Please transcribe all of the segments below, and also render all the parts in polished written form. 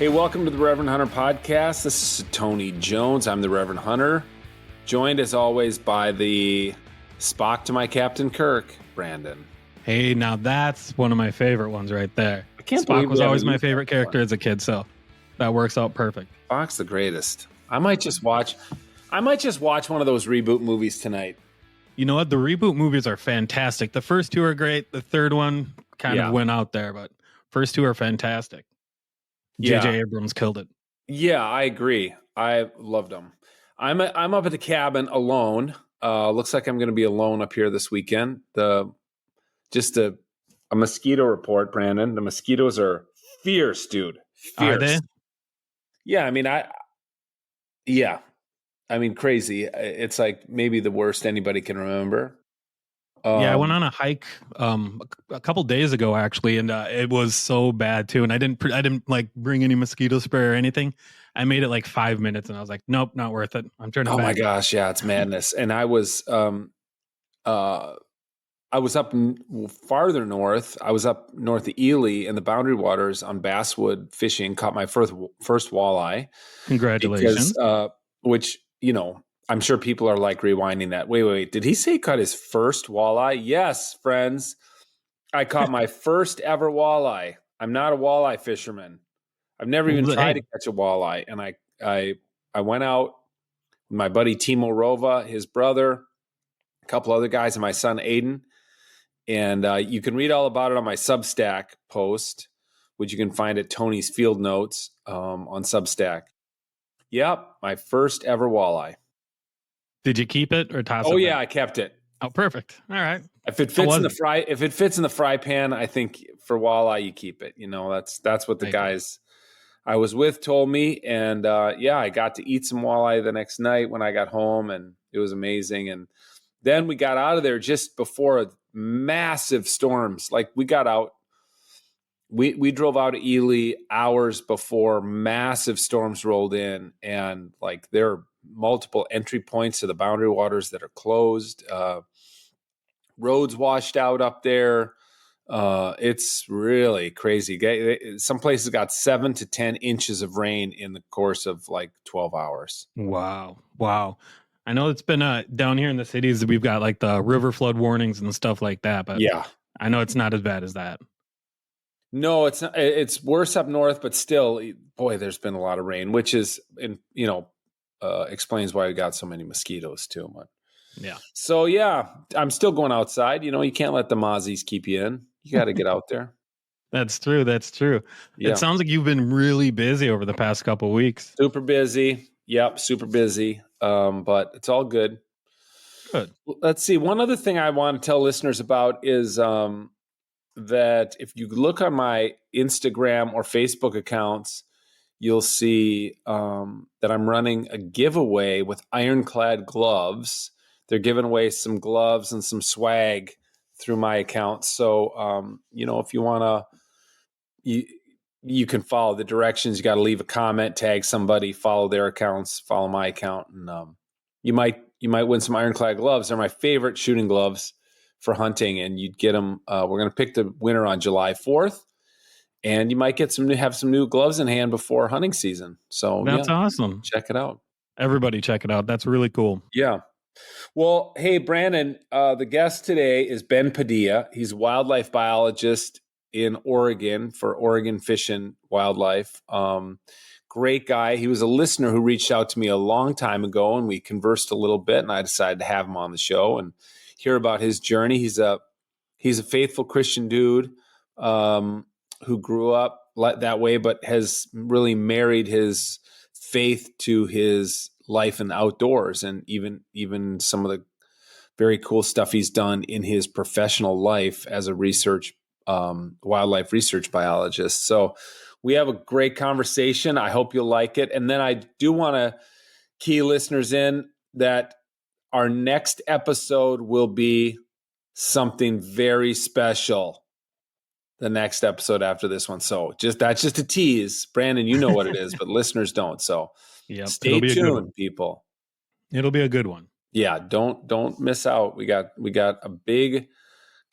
Hey, welcome to the Reverend Hunter Podcast. This is Tony Jones. I'm the Reverend Hunter, joined as always by the Spock to my Captain Kirk, Brandon. Hey, now that's one of my favorite ones right there. I can't believe Spock was we always haven't my used favorite that character one. as a kid, so that works out perfect. Spock's the greatest. I might just watch one of those reboot movies tonight. You know what? The reboot movies are fantastic. The first two are great. The third one kind of went out there, but first two are fantastic. Yeah. J.J. Abrams killed it. Yeah, I agree. I loved them. I'm up at the cabin alone. Looks like I'm going to be alone up here this weekend. Just a mosquito report, Brandon. The mosquitoes are fierce, dude. Fierce. Are they? Yeah, I mean, crazy. It's like maybe the worst anybody can remember. Yeah, I went on a hike a couple days ago actually, and it was so bad too. And I didn't like bring any mosquito spray or anything. I made it like 5 minutes, and I was like, nope, not worth it. I'm turning back. Oh my gosh, yeah, it's madness. And I was up farther north. I was up north of Ely in the Boundary Waters on basswood fishing. Caught my first walleye. Congratulations! Because, which I'm sure people are like rewinding that. Wait. Did he say he caught his first walleye? Yes, friends. I caught my first ever walleye. I'm not a walleye fisherman. I've never even tried to catch a walleye. And I went out with my buddy Timo Rova, his brother, a couple other guys, and my son Aiden. And you can read all about it on my Substack post, which you can find at Tony's Field Notes on Substack. Yep, my first ever walleye. Did you keep it or toss it? Oh yeah, I kept it. Oh, perfect. All right. If it fits in the fry pan, I think for walleye you keep it. That's what the guys I was with told me, and I got to eat some walleye the next night when I got home, and it was amazing. And then we got out of there just before massive storms. Like we got out. We drove out of Ely hours before massive storms rolled in, and like there are multiple entry points to the Boundary Waters that are closed. Roads washed out up there. It's really crazy. Some places got 7 to 10 inches of rain in the course of like 12 hours. Wow. I know it's been down here in the cities. We've got like the river flood warnings and stuff like that, but yeah, I know it's not as bad as that. No, it's not. It's worse up north, but still, boy, there's been a lot of rain, which is, explains why we got so many mosquitoes too. But yeah. So yeah, I'm still going outside. You can't let the mozzies keep you in. You got to get out there. That's true. Yeah. It sounds like you've been really busy over the past couple of weeks. Super busy. Yep, super busy. But it's all good. Good. Let's see. One other thing I want to tell listeners about is that if you look on my Instagram or Facebook accounts, you'll see that I'm running a giveaway with Ironclad gloves. They're giving away some gloves and some swag through my account. So, if you want to, you can follow the directions. You got to leave a comment, tag somebody, follow their accounts, follow my account. And you might win some Ironclad gloves. They're my favorite shooting gloves for hunting, and you'd get them. We're going to pick the winner on July 4th, and you might have some new gloves in hand before hunting season. So that's awesome. Check it out. Everybody check it out. That's really cool. Yeah. Well, hey, Brandon, the guest today is Ben Padilla. He's a wildlife biologist in Oregon for Oregon Fish and Wildlife. Great guy. He was a listener who reached out to me a long time ago, and we conversed a little bit, and I decided to have him on the show and hear about his journey. He's a faithful Christian dude who grew up that way, but has really married his faith to his life in the outdoors, and even some of the very cool stuff he's done in his professional life as a wildlife research biologist. So we have a great conversation. I hope you'll like it. And then I do want to key listeners in that our next episode will be something very special. The next episode after this one. So that's just a tease. Brandon, you know what it is, but listeners don't. So stay tuned, people. It'll be a good one. Yeah, don't miss out. We got a big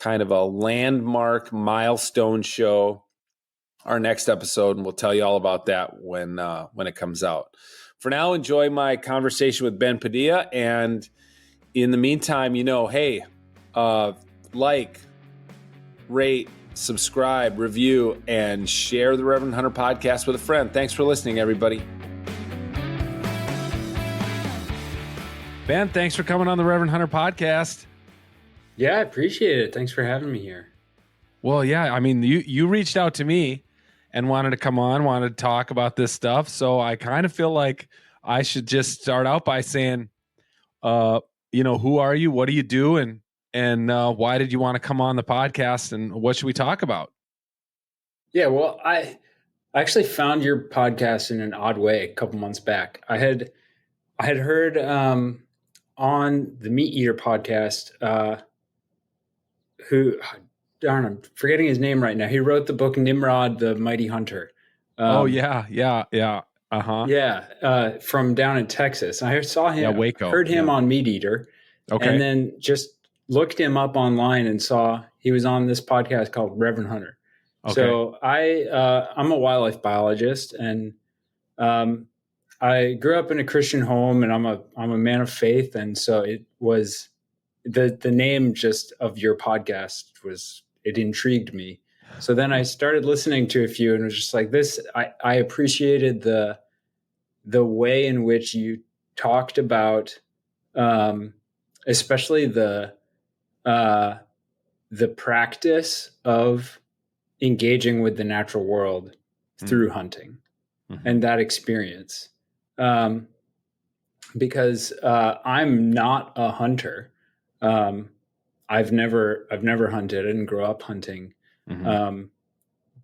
kind of a landmark milestone show our next episode, and we'll tell you all about that when it comes out. For now, enjoy my conversation with Ben Padilla, and in the meantime, hey, like, rate, subscribe, review, and share the Reverend Hunter podcast with a friend. Thanks for listening, everybody. Ben, thanks for coming on the Reverend Hunter podcast. Yeah, I appreciate it. Thanks for having me here. Well, yeah, I mean, you reached out to me and wanted to come on, wanted to talk about this stuff. So I kind of feel like I should just start out by saying, who are you? What do you do? And why did you want to come on the podcast? And what should we talk about? Yeah, well, I actually found your podcast in an odd way a couple months back. I had heard on the Meat Eater podcast, I'm forgetting his name right now. He wrote the book Nimrod, the Mighty Hunter. Yeah. From down in Texas. I saw him, Waco. Heard him on Meat Eater, okay, and then just looked him up online and saw he was on this podcast called Reverend Hunter. Okay. So I'm a wildlife biologist, and I grew up in a Christian home, and I'm a man of faith, and so it was the name just of your podcast it intrigued me. So then I started listening to a few, and was just like this. I appreciated the way in which you talked about, especially the practice of engaging with the natural world through hunting and that experience. Because I'm not a hunter. I've never hunted. I didn't grow up hunting.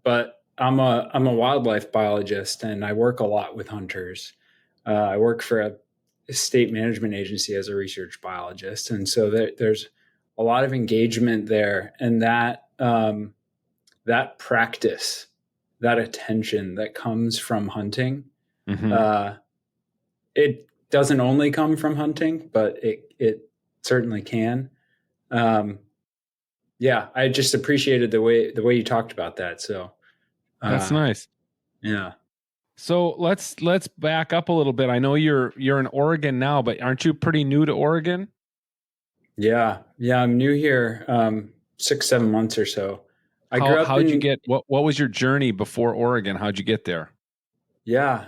But I'm a wildlife biologist, and I work a lot with hunters. I work for a state management agency as a research biologist. And so there's a lot of engagement there, and that practice, that attention that comes from hunting, it doesn't only come from hunting, but it certainly can. I just appreciated the way you talked about that. So that's nice. Yeah. So let's back up a little bit. I know you're in Oregon now, but aren't you pretty new to Oregon? Yeah, I'm new here, 6-7 months or so. How'd you get? What was your journey before Oregon? How'd you get there? Yeah,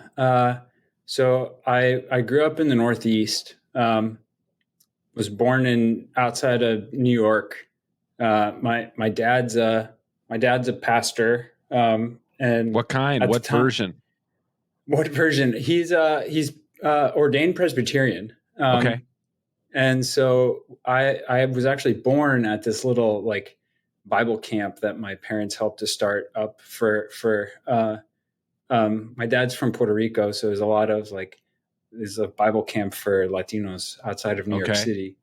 so I grew up in the Northeast. Was born outside of New York. My dad's a pastor. And what kind? What version? What version? He's ordained Presbyterian. Okay. And so I was actually born at this little like Bible camp that my parents helped to start up for my dad's from Puerto Rico, so there's a lot of there's a Bible camp for Latinos outside of New York City.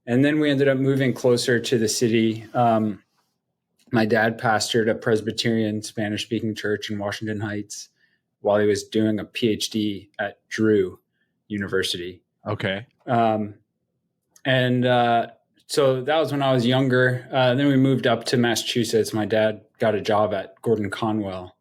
And then we ended up moving closer to the city. My dad pastored a Presbyterian Spanish-speaking church in Washington Heights while he was doing a PhD at Drew University. Okay. So that was when I was younger. Then we moved up to Massachusetts. My dad got a job at Gordon Conwell.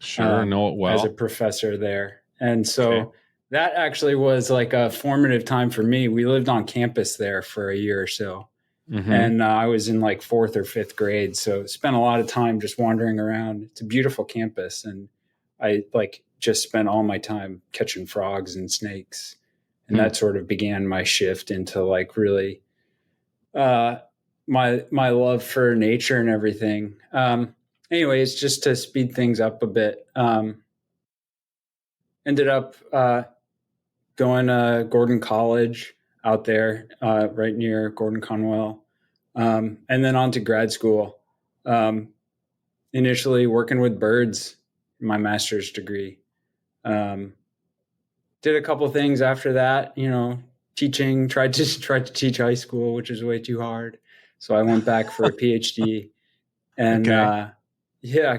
Sure, know it well. As a professor there. And so that actually was like a formative time for me. We lived on campus there for a year or so. And I was in like 4th or 5th grade. So spent a lot of time just wandering around. It's a beautiful campus. And I just spent all my time catching frogs and snakes. And that sort of began my shift into really my love for nature and everything. Anyways, just to speed things up a bit, ended up going to Gordon College out there, right near Gordon Conwell, and then on to grad school. Initially working with birds, my master's degree. Did a couple things after that, teaching, tried to teach high school, which is way too hard. So I went back for a PhD and,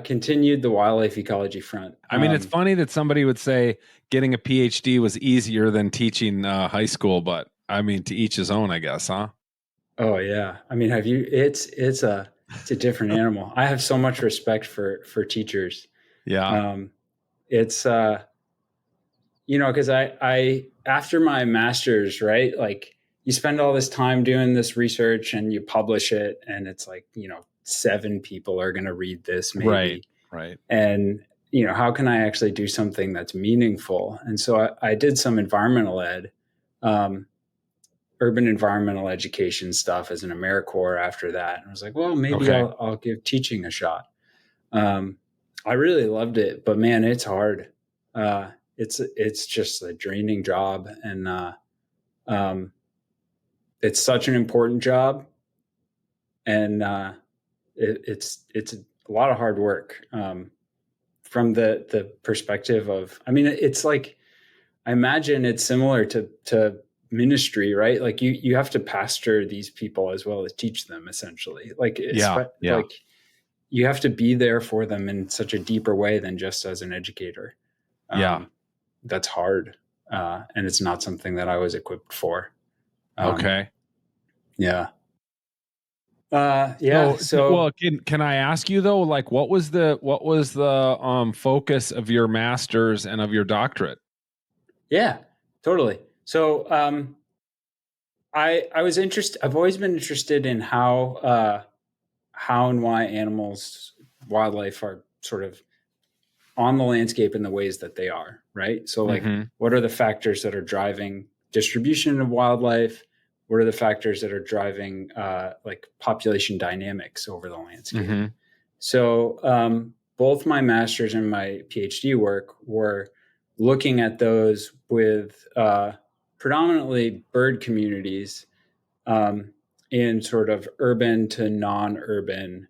continued the wildlife ecology front. I mean, it's funny that somebody would say getting a PhD was easier than teaching high school, but I mean, to each his own, I guess, huh? Oh yeah. I mean, it's a It's a different animal. I have so much respect for teachers. Yeah. It's because I after my master's, right, like you spend all this time doing this research and you publish it, and it's like 7 people are going to read this maybe, right. And how can I actually do something that's meaningful? And so I did some environmental ed, urban environmental education stuff as an AmeriCorps after that. And I was like, well, maybe I'll give teaching a shot. I really loved it, but man, it's hard. It's just a draining job, and it's such an important job, and it's a lot of hard work. From the perspective of, I mean, it's like, I imagine it's similar to ministry, right? Like you have to pastor these people as well as teach them, essentially. Like, like you have to be there for them in such a deeper way than just as an educator. That's hard. And it's not something that I was equipped for. Okay. Yeah. So well, can I ask you though, like what was the focus of your master's and of your doctorate? Yeah, totally. So I was interested. I've always been interested in how and why wildlife are sort of on the landscape in the ways that they are, right? So like, what are the factors that are driving distribution of wildlife? What are the factors that are driving like population dynamics over the landscape? So both my master's and my PhD work were looking at those with predominantly bird communities in sort of urban to non-urban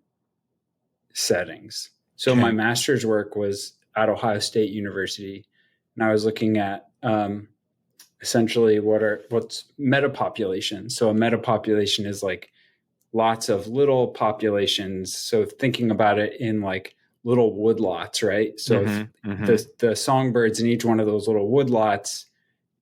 settings. So my master's work was at Ohio State University, and I was looking at essentially what's metapopulation. So a metapopulation is like lots of little populations. So thinking about it in like little woodlots, right? So the songbirds in each one of those little woodlots,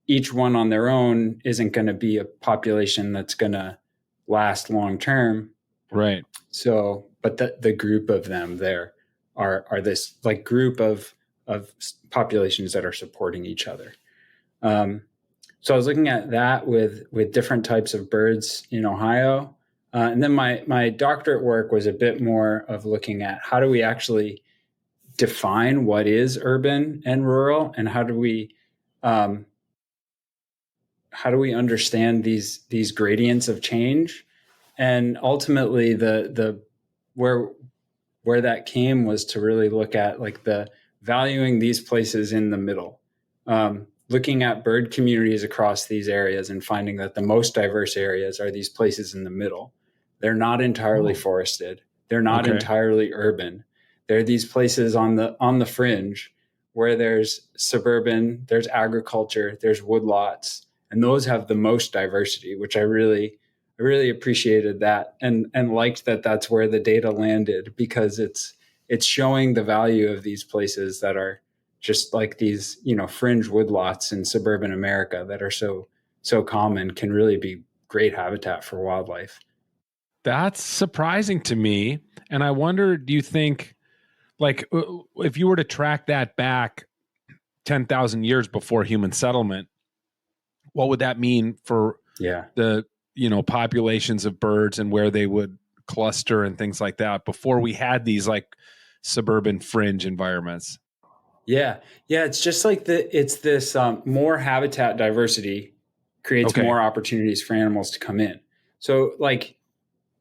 each one on their own isn't going to be a population that's going to last long term. Right. So, but the group of them there are this like group of populations that are supporting each other. So I was looking at that with different types of birds in Ohio. And then my doctorate work was a bit more of looking at how do we actually define what is urban and rural, and how do we understand these gradients of change. And ultimately the where that came was to really look at like the valuing these places in the middle, looking at bird communities across these areas and finding that the most diverse areas are these places in the middle. They're not entirely forested. They're not entirely urban. They're these places on the fringe where there's suburban, there's agriculture, there's woodlots, and those have the most diversity, which I really appreciated that and liked that that's where the data landed, because it's showing the value of these places that are just like these, fringe woodlots in suburban America that are so common, can really be great habitat for wildlife. That's surprising to me. And I wonder, do you think, like, if you were to track that back 10,000 years before human settlement, what would that mean for the, populations of birds and where they would cluster and things like that before we had these like suburban fringe environments? Yeah. It's just like it's this more habitat diversity creates more opportunities for animals to come in. So like,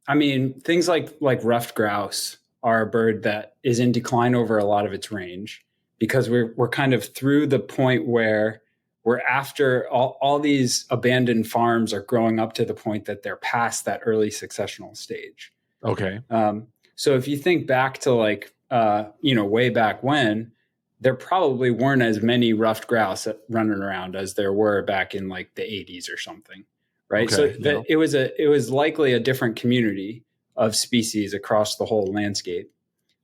I mean, things like ruffed grouse are a bird that is in decline over a lot of its range, because we're kind of through the point where we're after all these abandoned farms are growing up to the point that they're past that early successional stage. Okay. So if you think back to like, way back when, there probably weren't as many ruffed grouse running around as there were back in like the 80s or something. Right. So it was likely a different community of species across the whole landscape.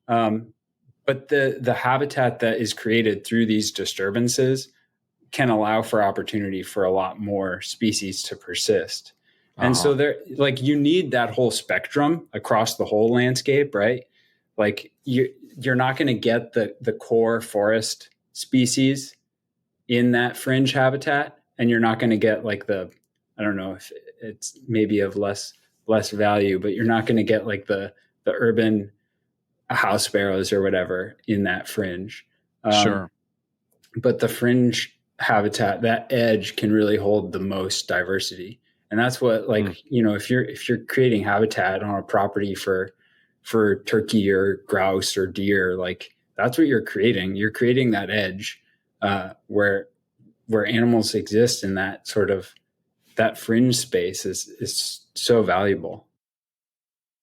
But the habitat that is created through these disturbances can allow for opportunity for a lot more species to persist. And so there, like, you need that whole spectrum across the whole landscape, right? Like you're not going to get the core forest species in that fringe habitat, and you're not going to get like I don't know if it's maybe of less value, but you're not going to get like the urban house sparrows or whatever in that fringe. Sure. But the fringe habitat, that edge, can really hold the most diversity. And that's what, like, if you're creating habitat on a property for turkey or grouse or deer, like, that's what you're creating. You're creating that edge where animals exist in that sort of that fringe space is so valuable.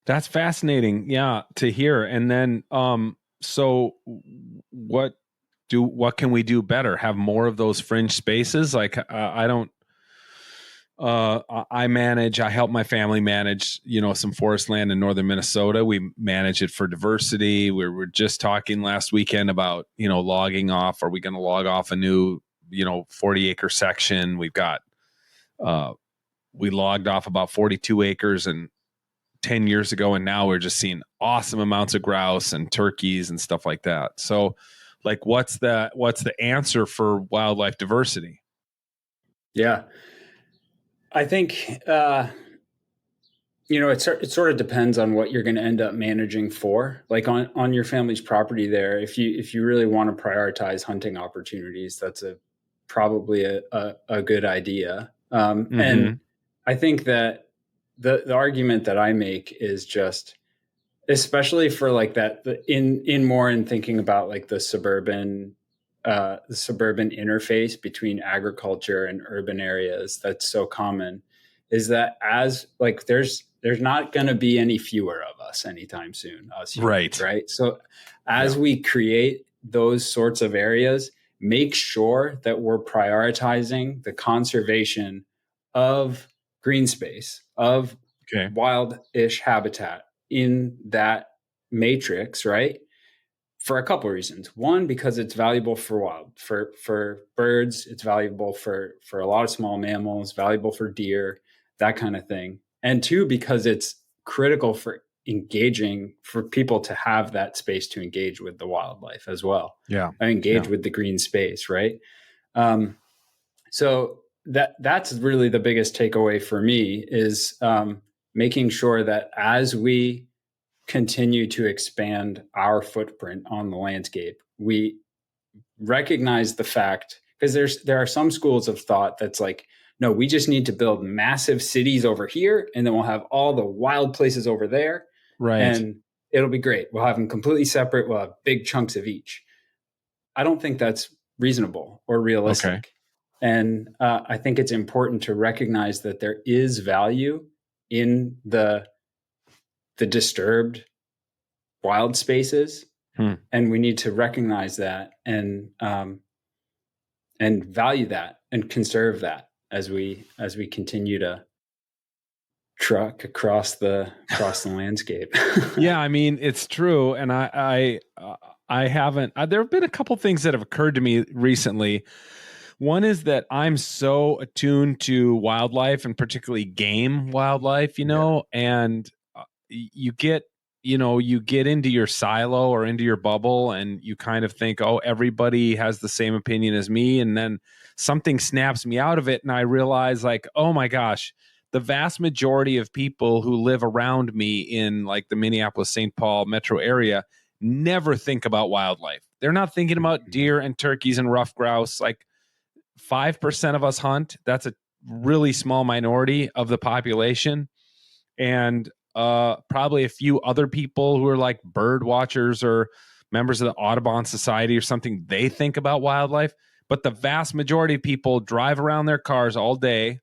That's fascinating. Yeah, to hear. And then, so what can we do better? Have more of those fringe spaces? Like, I help my family manage, some forest land in northern Minnesota. We manage it for diversity. We were just talking last weekend about, logging off. Are we going to log off a new, 40-acre section? We've got, we logged off about 42 acres and 10 years ago, and now we're just seeing awesome amounts of grouse and turkeys and stuff like that. So, like, what's the answer for wildlife diversity? Yeah, I think it sort of depends on what you're going to end up managing for. Like on your family's property there, if you really want to prioritize hunting opportunities, that's probably a good idea. And I think that the argument that I make is just, especially for like that, in thinking about like the suburban interface between agriculture and urban areas, that's so common, is that as like there's not going to be any fewer of us anytime soon, us humans, right? So as we create those sorts of areas, make sure that we're prioritizing the conservation of green space, of wild-ish habitat in that matrix, right? For a couple of reasons. One, because it's valuable for birds, it's valuable for a lot of small mammals, valuable for deer, that kind of thing. And two, because it's critical for people to have that space to engage with the wildlife as well. Yeah. Engage with the green space, right? So that's really the biggest takeaway for me is making sure that as we continue to expand our footprint on the landscape, we recognize the fact, because there are some schools of thought that's like, no, we just need to build massive cities over here, and then we'll have all the wild places over there, right? And it'll be great. We'll have them completely separate. We'll have big chunks of each. I don't think that's reasonable or realistic. Okay. And I think it's important to recognize that there is value in the disturbed wild spaces, and we need to recognize that and value that and conserve that as we continue to truck across the landscape. Yeah, I mean, it's true, and I haven't. There have been a couple things that have occurred to me recently. One is that I'm so attuned to wildlife, and particularly game wildlife, and you get into your silo or into your bubble, and you kind of think, oh, everybody has the same opinion as me. And then something snaps me out of it, and I realize, like, oh my gosh, the vast majority of people who live around me in like the Minneapolis-St. Paul metro area never think about wildlife. They're not thinking about deer and turkeys and rough grouse. Like 5% of us hunt. That's a really small minority of the population. And probably a few other people who are like bird watchers or members of the Audubon Society or something, they think about wildlife. But the vast majority of people drive around their cars all day,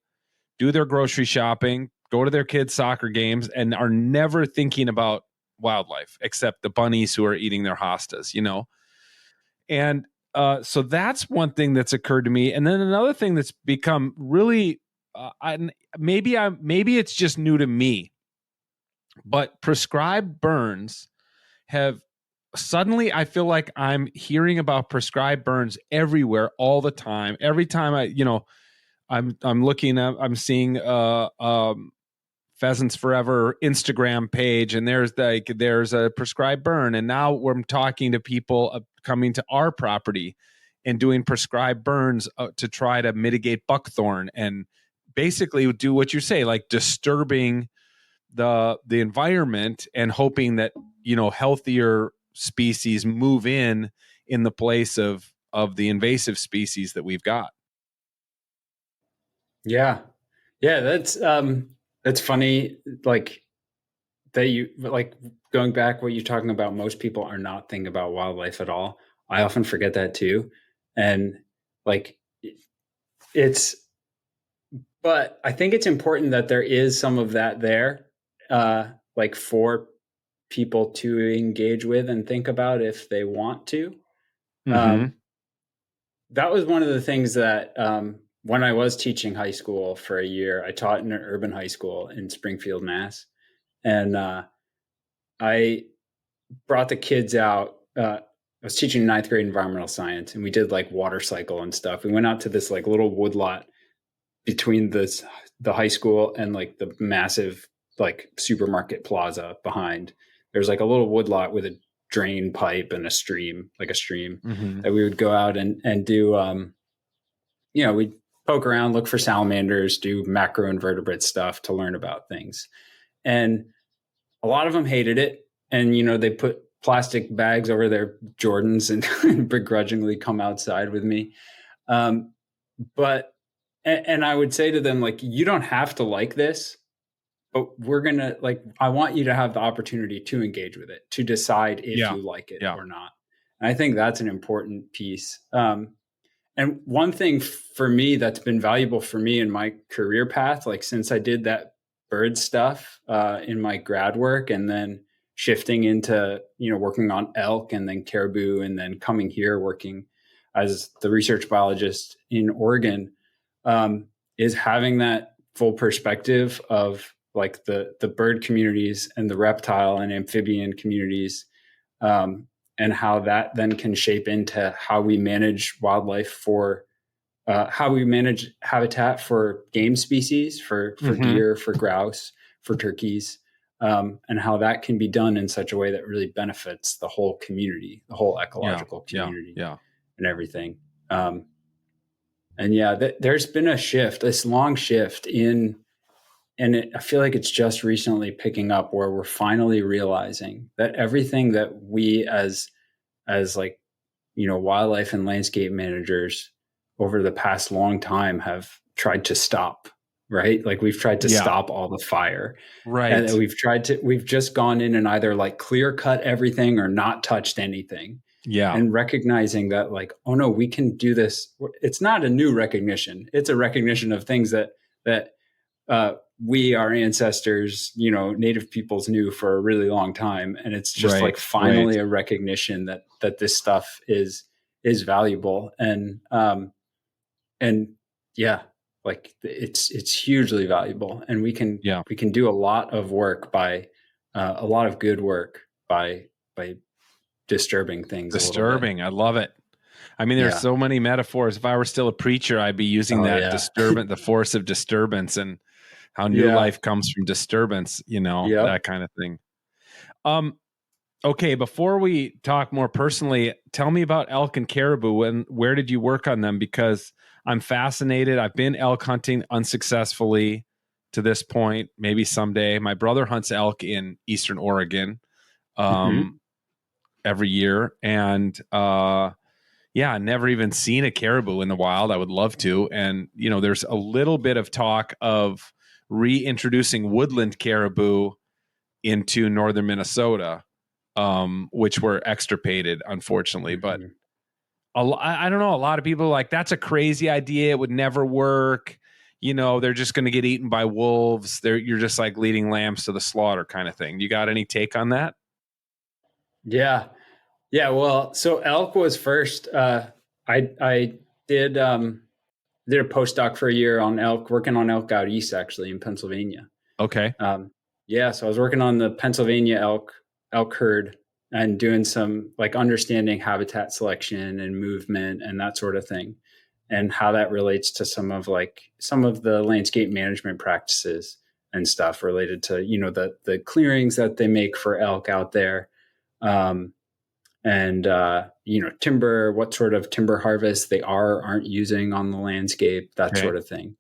do their grocery shopping, go to their kids' soccer games, and are never thinking about wildlife, except the bunnies who are eating their hostas, And so that's one thing that's occurred to me. And then another thing that's become really, maybe it's just new to me, but prescribed burns have suddenly, I feel like I'm hearing about prescribed burns everywhere all the time. Every time I'm looking at, I'm seeing Pheasants Forever Instagram page, and there's a prescribed burn. And now we're talking to people coming to our property and doing prescribed burns to try to mitigate buckthorn and basically do what you say, like disturbing the environment and hoping that, healthier species move in the place of the invasive species that we've got. Yeah. That's funny. Like that you like going back, what you're talking about, most people are not thinking about wildlife at all. I often forget that too. And like but I think it's important that there is some of that there, like for people to engage with and think about if they want to. That was one of the things that when I was teaching high school for a year, I taught in an urban high school in Springfield, Mass. And I brought the kids out. I was teaching ninth grade environmental science, and we did like water cycle and stuff. We went out to this like little woodlot between the high school and like the massive like supermarket plaza behind. There's like a little woodlot with a drain pipe and a stream that we would go out and do. We'd poke around, look for salamanders, do macroinvertebrate stuff to learn about things. And a lot of them hated it. And, they put plastic bags over their Jordans and begrudgingly come outside with me. But I would say to them, like, you don't have to like this, but we're going to I want you to have the opportunity to engage with it, to decide if you like it or not. And I think that's an important piece. And one thing for me that's been valuable for me in my career path, like since I did that bird stuff in my grad work and then shifting into, working on elk and then caribou and then coming here working as the research biologist in Oregon, is having that full perspective of like the bird communities and the reptile and amphibian communities, and how that then can shape into how we manage wildlife for how we manage habitat for game species, for deer, for grouse, for turkeys, and how that can be done in such a way that really benefits the whole community, the whole ecological community, and everything. There's been a shift, this long shift I feel like it's just recently picking up where we're finally realizing that everything that we as wildlife and landscape managers over the past long time have tried to stop, right? Like we've tried to stop all the fire. Right. And we've just gone in and either like clear cut everything or not touched anything. Yeah. And recognizing that like, oh no, we can do this. It's not a new recognition. It's a recognition of things that we, our ancestors, native peoples knew for a really long time. And it's just finally a recognition that this stuff is valuable. And it's hugely valuable. And we can do a lot of work by a lot of good work by disturbing things. I love it. I mean, there's so many metaphors. If I were still a preacher, I'd be using disturbance, the force of disturbance, and how new life comes from disturbance, that kind of thing. Okay, before we talk more personally, tell me about elk and caribou and where did you work on them? Because I'm fascinated. I've been elk hunting unsuccessfully to this point. Maybe someday. My brother hunts elk in Eastern Oregon every year. And never even seen a caribou in the wild. I would love to. And, there's a little bit of talk of reintroducing woodland caribou into northern Minnesota, which were extirpated, unfortunately. But I don't know. A lot of people are like, that's a crazy idea. It would never work. They're just going to get eaten by wolves. You're just like leading lambs to the slaughter kind of thing. You got any take on that? Yeah. Well, so elk was first. I did a postdoc for a year on elk, working on elk out east, actually in Pennsylvania. Okay. So I was working on the Pennsylvania elk herd and doing some understanding habitat selection and movement and that sort of thing, and how that relates to some of the landscape management practices and stuff related to, the clearings that they make for elk out there. And timber, what sort of timber harvest they aren't using on the landscape, that sort of thing.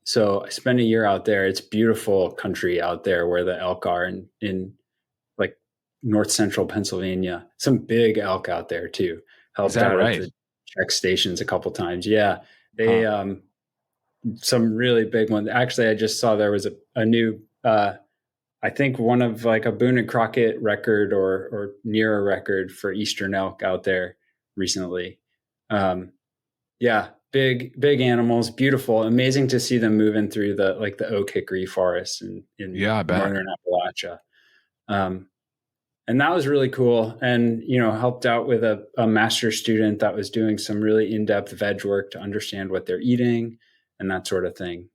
So I spent a year out there. It's beautiful country out there where the elk are in like north central Pennsylvania. Some big elk out there too. Helped out at the check stations a couple times. Yeah, they some really big ones. Actually, I just saw there was a new. I think one of like a Boone and Crockett record or near a record for eastern elk out there recently. Big animals, beautiful, amazing to see them moving through the oak hickory forests in northern Appalachia. And that was really cool. And, helped out with a master's student that was doing some really in-depth veg work to understand what they're eating and that sort of thing.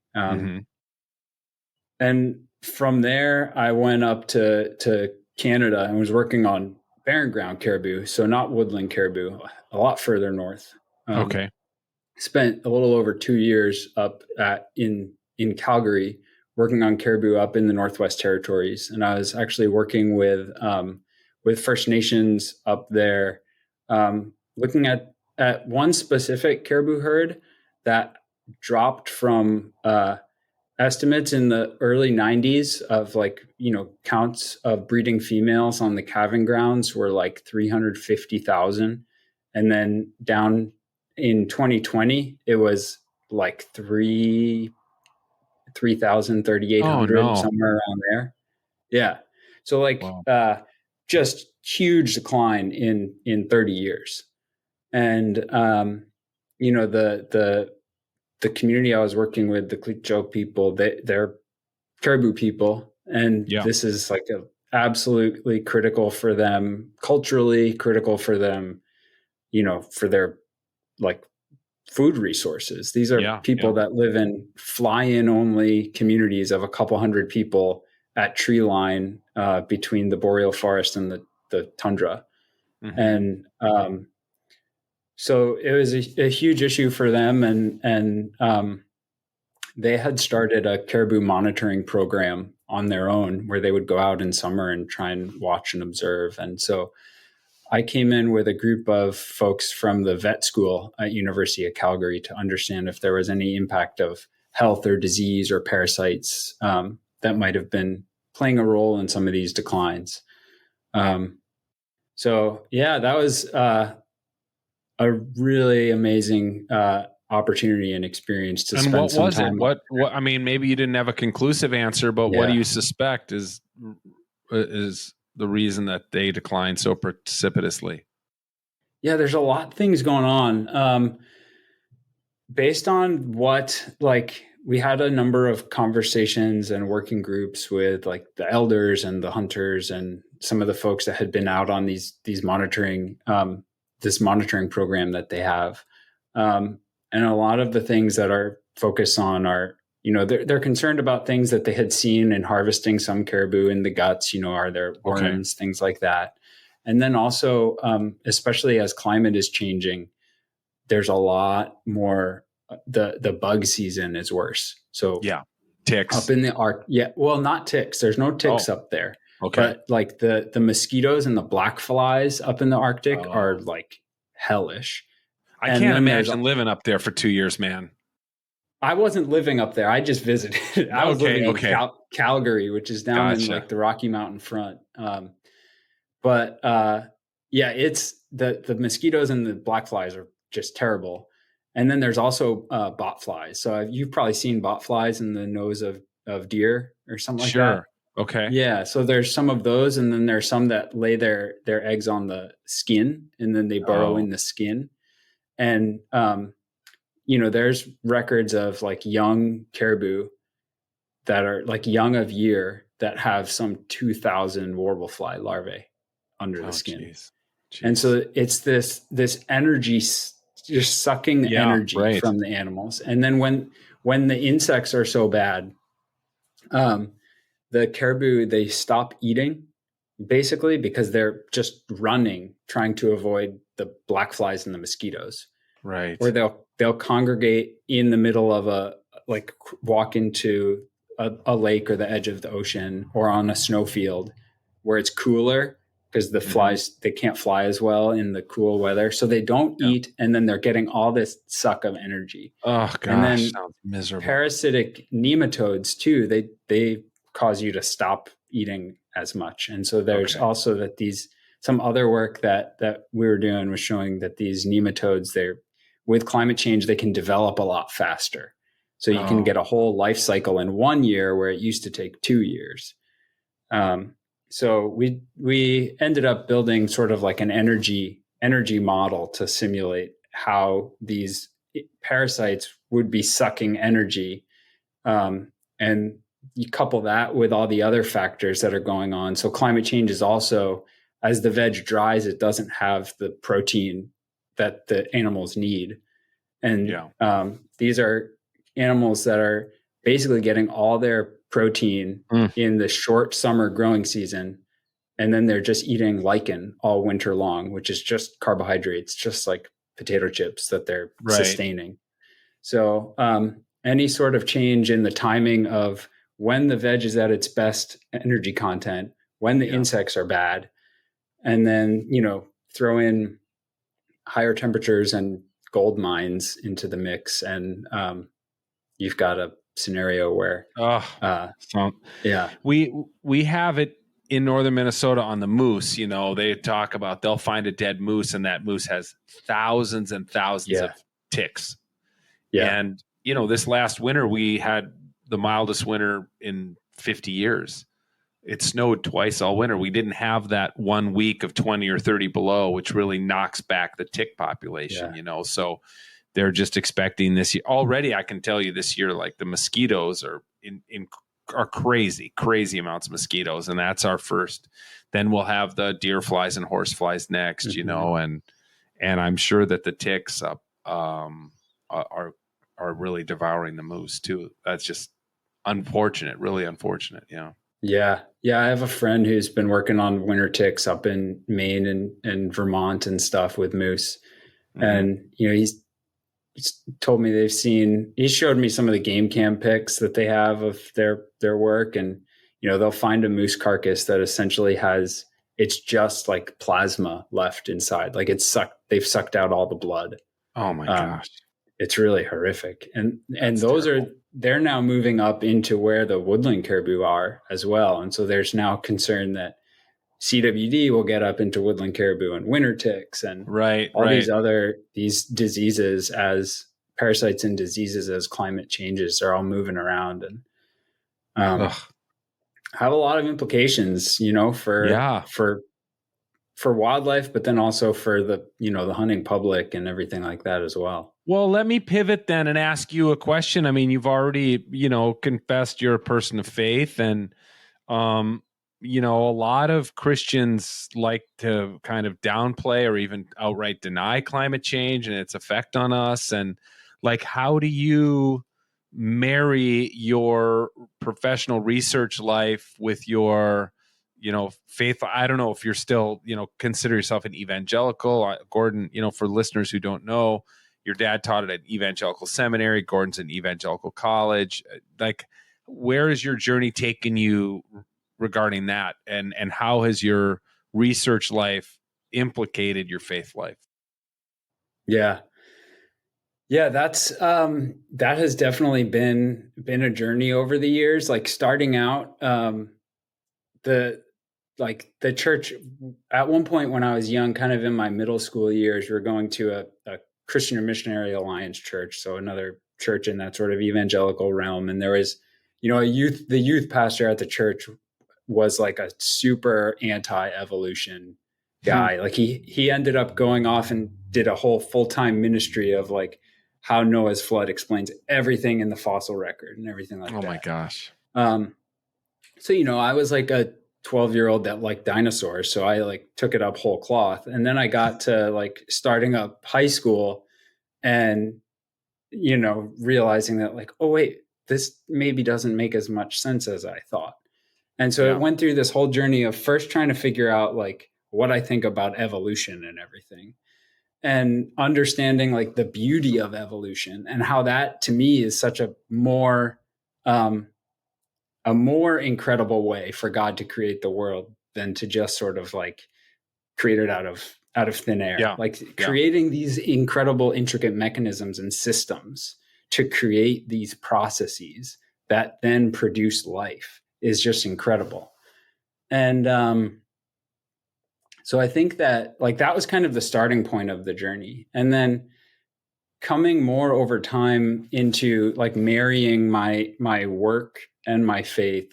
And from there, I went up to Canada and was working on barren ground caribou. So not woodland caribou, a lot further north. Spent a little over 2 years up in Calgary working on caribou up in the Northwest Territories. And I was actually working with First Nations up there, looking at one specific caribou herd that dropped from estimates in the early 90s of counts of breeding females on the calving grounds were like 350,000. And then down in 2020, it was like 3,000, 3,800, somewhere around there. Yeah. So just huge decline in 30 years. And, the community I was working with, the Cliquot people, they're caribou people. And this is absolutely critical for them, culturally critical for them, for their food resources. These are people that live in fly-in only communities of a couple hundred people at tree line between the boreal forest and the tundra. And so it was a huge issue for them, and they had started a caribou monitoring program on their own where they would go out in summer and try and watch and observe. And so I came in with a group of folks from the vet school at University of Calgary to understand if there was any impact of health or disease or parasites that might have been playing a role in some of these declines. That was a really amazing opportunity and experience to spend what some was time. It? What? I mean, maybe you didn't have a conclusive answer, but what do you suspect is the reason that they declined so precipitously? Yeah, there's a lot of things going on. Based on what, we had a number of conversations and working groups with the elders and the hunters and some of the folks that had been out on these monitoring, this monitoring program that they have. And a lot of the things that are focused on are, they're concerned about things that they had seen in harvesting some caribou in the guts, are there worms, things like that. And then also, especially as climate is changing, there's a lot more, the bug season is worse. So ticks up in the Arctic. Yeah. Well, not ticks. There's no ticks up there. Okay. But the mosquitoes and the black flies up in the Arctic are hellish. I can't imagine living up there for 2 years, man. I wasn't living up there. I just visited. I was living in Calgary, which is down in the Rocky Mountain front. It's the mosquitoes and the black flies are just terrible. And then there's also bot flies. So you've probably seen bot flies in the nose of deer or something like that. Okay. Yeah. So there's some of those, and then there's some that lay their eggs on the skin, and then they burrow in the skin. And there's records of young caribou that are young of year that have some 2,000 warblefly larvae under the skin. Jeez. And so it's this energy, just sucking the energy from the animals. And then when the insects are so bad, the caribou, they stop eating basically because they're just running, trying to avoid the black flies and the mosquitoes. Right. Or they'll congregate in the middle of walk into a lake or the edge of the ocean or on a snowfield where it's cooler because the flies, they can't fly as well in the cool weather. So they don't eat, and then they're getting all this suck of energy. Oh gosh, and then sounds miserable. Parasitic nematodes too, they cause you to stop eating as much. And so there's also that some other work that we were doing was showing that these nematodes, they're with climate change, they can develop a lot faster. So you can get a whole life cycle in 1 year where it used to take 2 years. So we ended up building sort of like an energy model to simulate how these parasites would be sucking energy. And you couple that with all the other factors that are going on. So climate change is also, as the veg dries, it doesn't have the protein that the animals need. And these are animals that are basically getting all their protein in the short summer growing season. And then they're just eating lichen all winter long, which is just carbohydrates, just like potato chips that they're sustaining. So any sort of change in the timing of when the veg is at its best energy content, when the insects are bad, and then, throw in higher temperatures and gold mines into the mix. And you've got a scenario where, we have it in northern Minnesota on the moose. They talk about they'll find a dead moose, and that moose has thousands and thousands of ticks. And this last winter we had the mildest winter in 50 years. It snowed twice all winter. We didn't have that 1 week of 20 or 30 below, which really knocks back the tick population. So they're just expecting this year already. I can tell you this year, like the mosquitoes are are crazy amounts of mosquitoes. And that's our first. Then we'll have the deer flies and horse flies next, and I'm sure that the ticks are really devouring the moose too. That's just unfortunate, really unfortunate. Yeah. I have a friend who's been working on winter ticks up in Maine and Vermont and stuff with moose. And, he's told me he showed me some of the game cam pics that they have of their work. And, they'll find a moose carcass that essentially it's just like plasma left inside. Like they've sucked out all the blood. Oh my gosh. It's really horrific. And those they're now moving up into where the woodland caribou are as well. And so there's now concern that CWD will get up into woodland caribou and winter ticks and these diseases, as parasites and diseases, as climate changes, are all moving around and have a lot of implications, for wildlife, but then also for the hunting public and everything like that as well. Well, let me pivot then and ask you a question. I mean, you've already, confessed you're a person of faith, and, a lot of Christians like to kind of downplay or even outright deny climate change and its effect on us. And like, how do you marry your professional research life with your faith? I don't know if you're still, consider yourself an evangelical. Gordon, for listeners who don't know, your dad taught at an evangelical seminary. Gordon's an evangelical college. Like, where has your journey taken you regarding that? And how has your research life implicated your faith life? Yeah, that's that has definitely been a journey over the years. Like starting out, the church at one point when I was young, kind of in my middle school years, we were going to a Christian or Missionary Alliance church. So another church in that sort of evangelical realm. And there was, the youth pastor at the church was like a super anti-evolution guy. Like he ended up going off and did a whole full-time ministry of like how Noah's flood explains everything in the fossil record and everything like that. Oh my gosh. So, I was like a 12-year-old that liked dinosaurs. So I like took it up whole cloth. And then I got to like starting up high school and, realizing that like, oh wait, this maybe doesn't make as much sense as I thought. And so it went through this whole journey of first trying to figure out like what I think about evolution and everything, and understanding like the beauty of evolution and how that to me is such a more, a more incredible way for God to create the world than to just sort of like create it out of thin air. Yeah. Like creating these incredible, intricate mechanisms and systems to create these processes that then produce life is just incredible. And so I think that like that was kind of the starting point of the journey. And then coming more over time into like marrying my work and my faith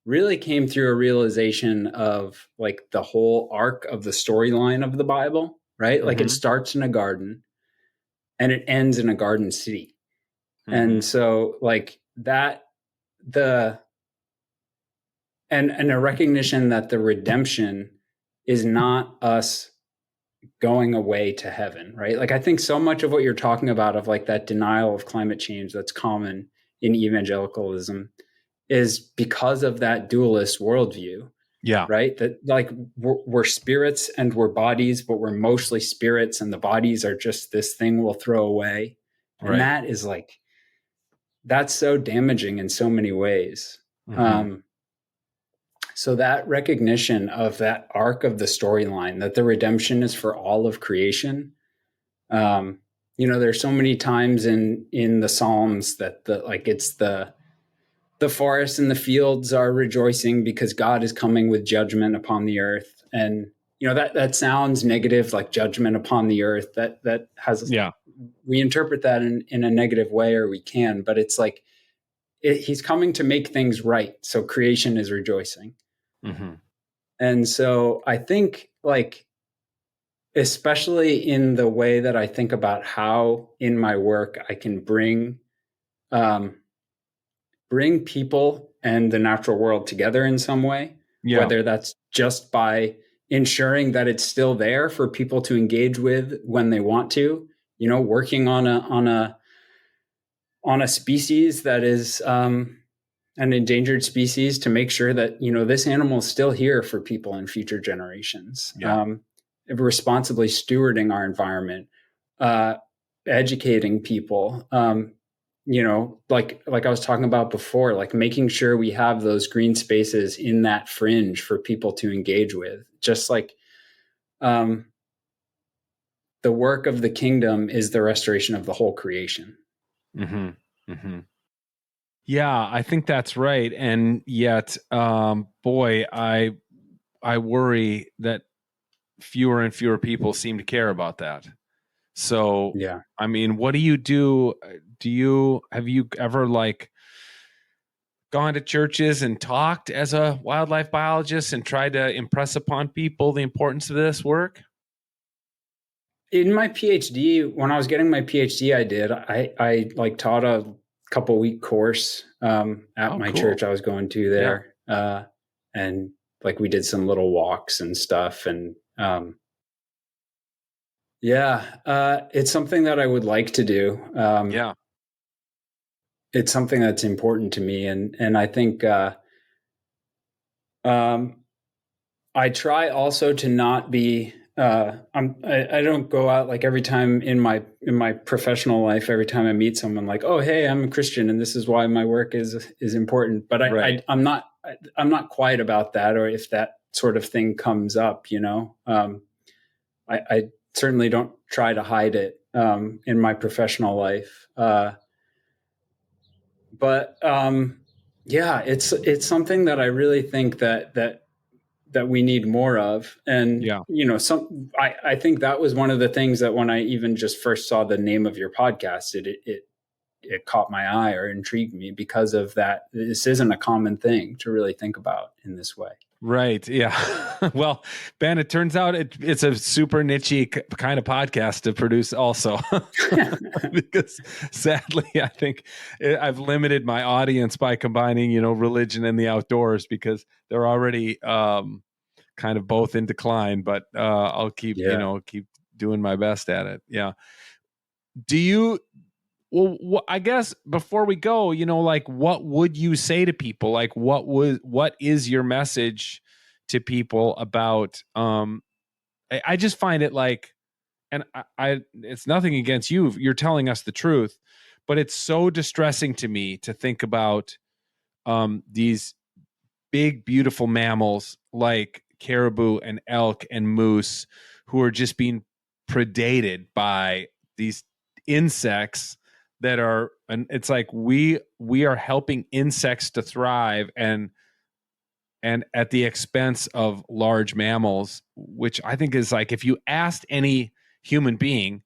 really came through a realization of like the whole arc of the storyline of the Bible, right? Like it starts in a garden and it ends in a garden city. And so like that, and a recognition that the redemption is not us going away to heaven, right? Like I think so much of what you're talking about of like that denial of climate change that's common in evangelicalism is because of that dualist worldview. Yeah. Right. That like we're spirits and we're bodies, but we're mostly spirits and the bodies are just this thing we'll throw away. And Right. that is like, that's so damaging in so many ways. So that recognition of that arc of the storyline, that the redemption is for all of creation. There's so many times in the Psalms that it's the forests and the fields are rejoicing because God is coming with judgment upon the earth. And that sounds negative, like judgment upon the earth. That has we interpret that in a negative way, or we can, but it's like he's coming to make things right. So creation is rejoicing. And so I think like, especially in the way that I think about how in my work I can bring people and the natural world together in some way, whether that's just by ensuring that it's still there for people to engage with when they want to, working on a species that is an endangered species to make sure that, this animal is still here for people in future generations. Responsibly stewarding our environment, educating people, like I was talking about before, like making sure we have those green spaces in that fringe for people to engage with. Just like the work of the kingdom is the restoration of the whole creation. Yeah, I think that's right. And yet, boy, I worry that fewer and fewer people seem to care about that. So, I mean, what do you do? Have you ever like gone to churches and talked as a wildlife biologist and tried to impress upon people the importance of this work? In my PhD, when I was getting my PhD, I did. I like taught a couple week course at my church I was going to there. And like we did some little walks and stuff. And it's something that I would like to do. It's something that's important to me. And I think I try also to not be I don't go out like every time in my professional life, every time I meet someone like, oh, hey, I'm a Christian and this is why my work is important. But I'm not quiet about that. Or if that sort of thing comes up, I certainly don't try to hide it in my professional life. But it's something that I really think that we need more of. And, I think that was one of the things that when I even just first saw the name of your podcast, it caught my eye or intrigued me because of that. This isn't a common thing to really think about in this way. Right. Yeah. Well, Ben, it turns out it's a super niche kind of podcast to produce also, because sadly, I think I've limited my audience by combining, religion and the outdoors, because they're already kind of both in decline, but I'll keep doing my best at it. Yeah. Well, I guess before we go, like, what would you say to people? Like, what is your message to people about, I just find it like, and I it's nothing against you. You're telling us the truth, but it's so distressing to me to think about, these big, beautiful mammals like caribou and elk and moose who are just being predated by these insects that are, and it's like we are helping insects to thrive and at the expense of large mammals, which I think is like, if you asked any human being,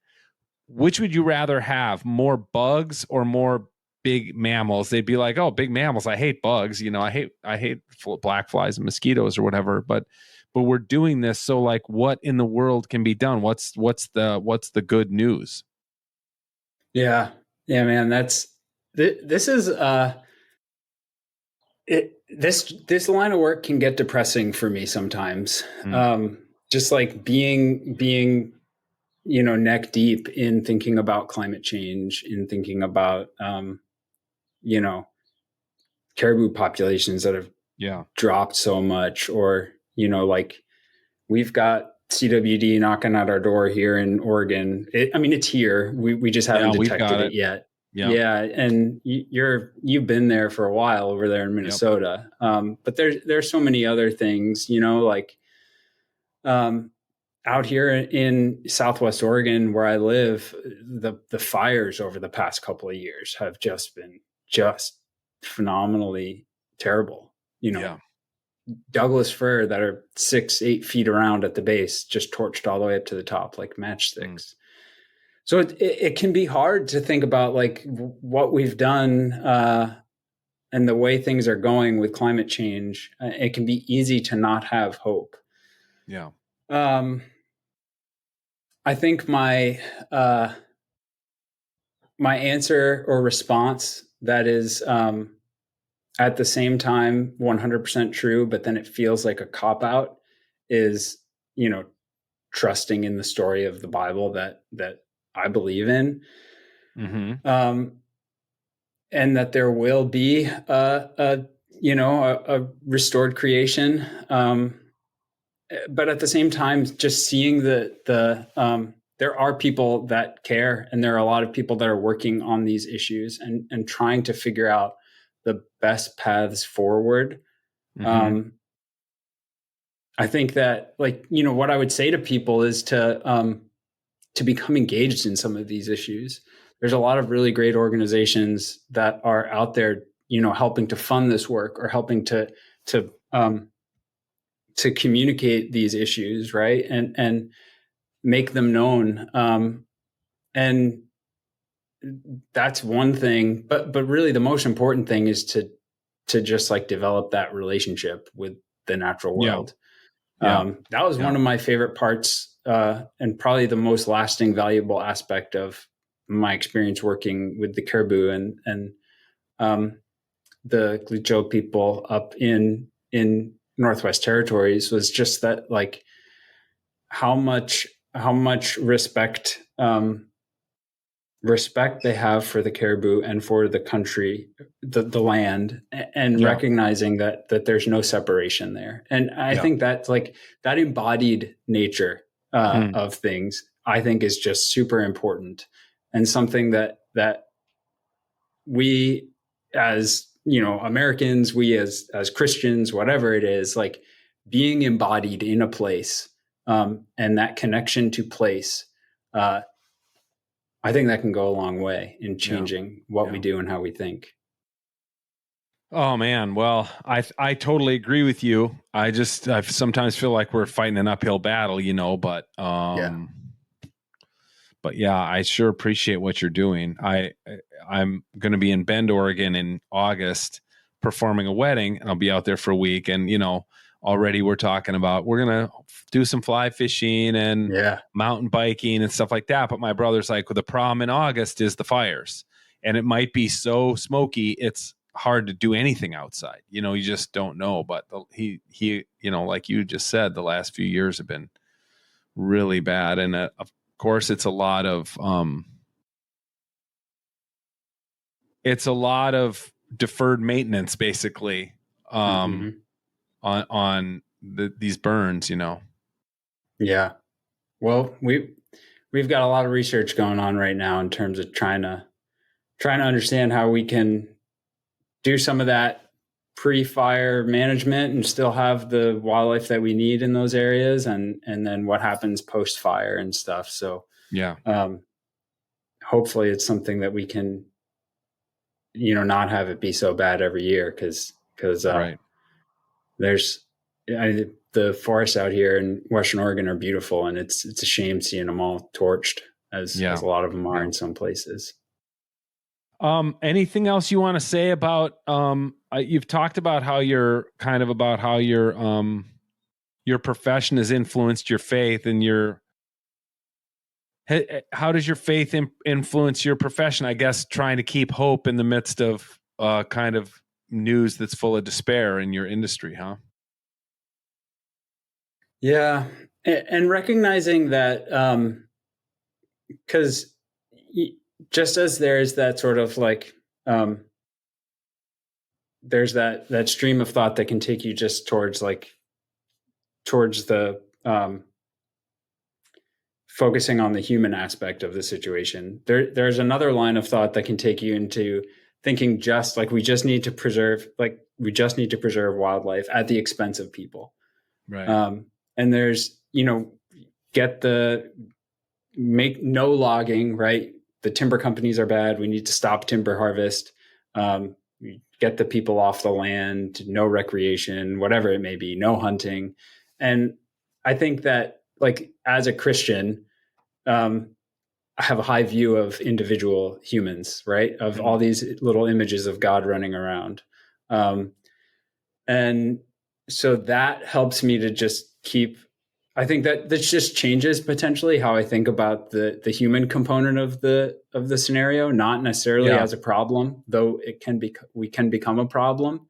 which would you rather have, more bugs or more big mammals? They'd be like, oh, big mammals. I hate bugs. I hate black flies and mosquitoes or whatever, but we're doing this. So like, what in the world can be done? What's the good news? Yeah. Yeah, man. This is, this line of work can get depressing for me sometimes. Just like being, neck deep in thinking about climate change, in thinking about, caribou populations that have dropped so much, or, like we've got CWD knocking at our door here in Oregon. It's here. We just haven't detected it yet. Yeah. And you've been there for a while over there in Minnesota. But there's so many other things, like, out here in Southwest Oregon where I live, the fires over the past couple of years have just been phenomenally terrible. Douglas fir that are 6-8 feet around at the base, just torched all the way up to the top like matchsticks. So it can be hard to think about like what we've done and the way things are going with climate change. It can be easy to not have hope. Yeah. I think my answer or response that is at the same time 100% true, but then it feels like a cop-out is, trusting in the story of the Bible that I believe in. And that there will be a restored creation. But at the same time, just seeing there are people that care, and there are a lot of people that are working on these issues and trying to figure out the best paths forward. I think that, like, what I would say to people is to become engaged in some of these issues. There's a lot of really great organizations that are out there, helping to fund this work or helping to communicate these issues, right? And make them known. And that's one thing, but really the most important thing is to just like develop that relationship with the natural world. That was one of my favorite parts, and probably the most lasting, valuable aspect of my experience working with the caribou and the Glucho people up in Northwest Territories, was just that, like, how much respect they have for the caribou and for the country, the land, and recognizing that there's no separation there. And I think that's like that embodied nature of things, I think, is just super important, and something that we as Americans, we as Christians, whatever it is, like being embodied in a place, and that connection to place, I think that can go a long way in changing what we do and how we think. Oh man. Well, I totally agree with you. I sometimes feel like we're fighting an uphill battle, but yeah, I sure appreciate what you're doing. I'm going to be in Bend, Oregon in August performing a wedding, and I'll be out there for a week. And, already we're talking about, we're going to do some fly fishing and mountain biking and stuff like that. But my brother's like, well, the problem in August is the fires, and it might be so smoky, it's hard to do anything outside. You just don't know. But he, like you just said, the last few years have been really bad. And of course, it's a lot of deferred maintenance, basically, on these burns. Yeah. Well, we've got a lot of research going on right now in terms of trying to understand how we can do some of that pre-fire management and still have the wildlife that we need in those areas, and then what happens post-fire and stuff. So hopefully it's something that we can, not have it be so bad every year, because there's the forests out here in Western Oregon are beautiful, and it's a shame seeing them all torched as a lot of them are in some places. Anything else you want to say about, you've talked about how your profession has influenced your faith, and how does your faith influence your profession? I guess trying to keep hope in the midst of kind of news that's full of despair in your industry, huh? Yeah. And recognizing that, because just as there's that sort of like, there's that stream of thought that can take you just towards the focusing on the human aspect of the situation. There's another line of thought that can take you into thinking just like we just need to preserve wildlife at the expense of people. Right. And there's, make no logging, right? The timber companies are bad. We need to stop timber harvest. Get the people off the land, no recreation, whatever it may be, no hunting. And I think that, like, as a Christian, I have a high view of individual humans, right? Of all these little images of God running around. And so that helps me to just I think that this just changes potentially how I think about the human component of the scenario, not necessarily as a problem, though we can become a problem.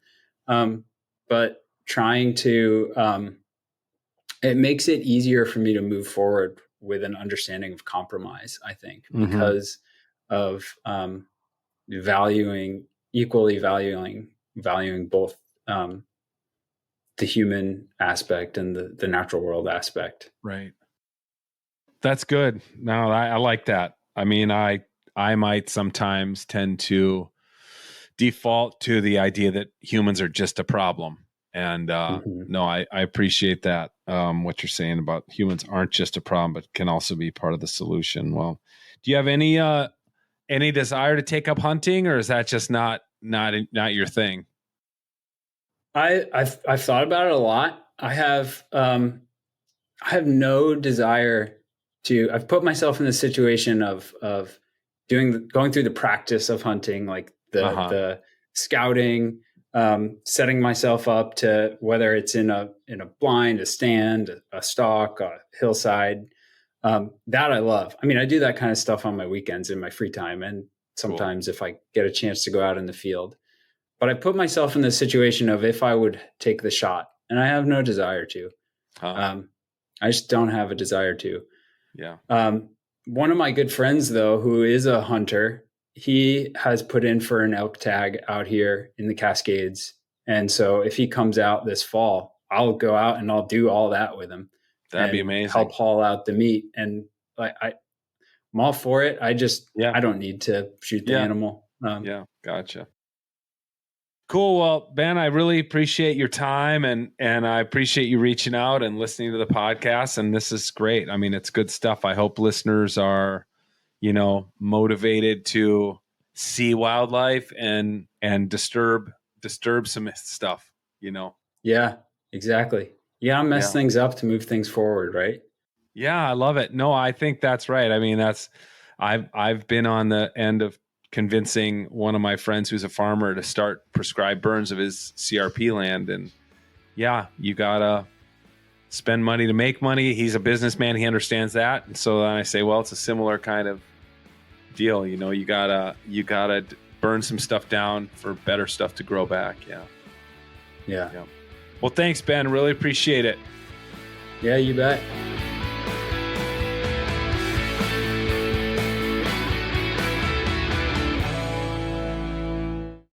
But trying to, it makes it easier for me to move forward with an understanding of compromise, I think, because of equally valuing both the human aspect and the natural world aspect. Right. That's good. No, I like that. I mean, I might sometimes tend to default to the idea that humans are just a problem. And no, I appreciate that, what you're saying about humans aren't just a problem, but can also be part of the solution. Well, do you have any desire to take up hunting, or is that just not your thing? I've thought about it a lot. I have no desire to. I've put myself in the situation of going through the practice of hunting, like the scouting, setting myself up to, whether it's in a blind, a stand, a stalk, a hillside. That I love. I mean, I do that kind of stuff on my weekends in my free time, and sometimes if I get a chance to go out in the field. But I put myself in the situation of if I would take the shot, and I have no desire to. I just don't have a desire to. Yeah. One of my good friends, though, who is a hunter, he has put in for an elk tag out here in the Cascades. And so if he comes out this fall, I'll go out and I'll do all that with him. That'd be amazing. Help haul out the meat. And I'm all for it. I don't need to shoot the animal. Gotcha. Cool. Well, Ben, I really appreciate your time, and I appreciate you reaching out and listening to the podcast. And this is great. I mean, it's good stuff. I hope listeners are, motivated to see wildlife and disturb some stuff, Yeah, exactly. Yeah. Mess things up to move things forward. Right. Yeah. I love it. No, I think that's right. I mean, I've been on the end of convincing one of my friends who's a farmer to start prescribed burns of his CRP land. And you gotta spend money to make money. He's a businessman. He understands that. And so then I say, well, it's a similar kind of deal. You gotta burn some stuff down for better stuff to grow back. Yeah. Yeah. Well, thanks, Ben. Really appreciate it. Yeah, you bet.